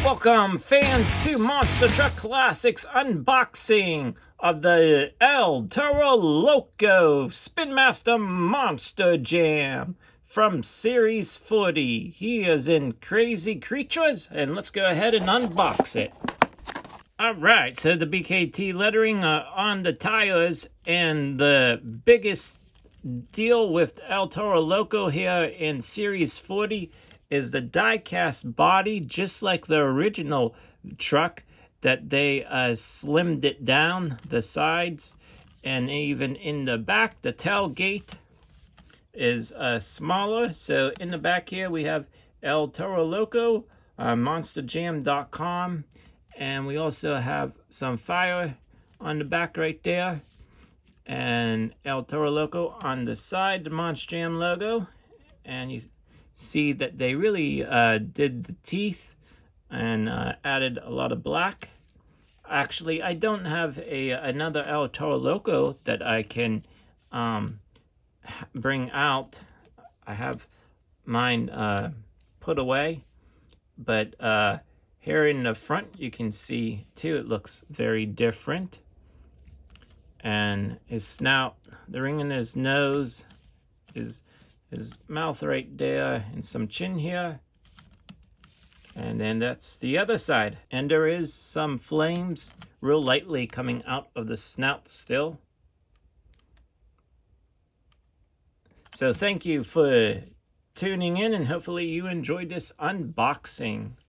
Welcome, fans, to Monster Truck Classics unboxing of the TORO LOCO Spin Master Monster Jam from Series 40. He is in Crazy Creatures, and let's go ahead and unbox it. Alright, so the BKT lettering on the tires, and the biggest deal with TORO LOCO here in Series 40 is the die-cast body, just like the original truck, that they slimmed it down, the sides, and even in the back, the tailgate is smaller. So in the back here, we have TORO LOCO, monsterjam.com, and we also have some fire on the back right there, and TORO LOCO on the side, the Monster Jam logo, and you see that they really did the teeth and added a lot of black. Actually, I don't have another TORO LOCO that I can bring out. I have mine put away, but here in the front you can see too, it looks very different. And his snout, the ring in his nose, his mouth right there, and some chin here. And then that's the other side. And there is some flames real lightly coming out of the snout still. So thank you for tuning in, and hopefully you enjoyed this unboxing.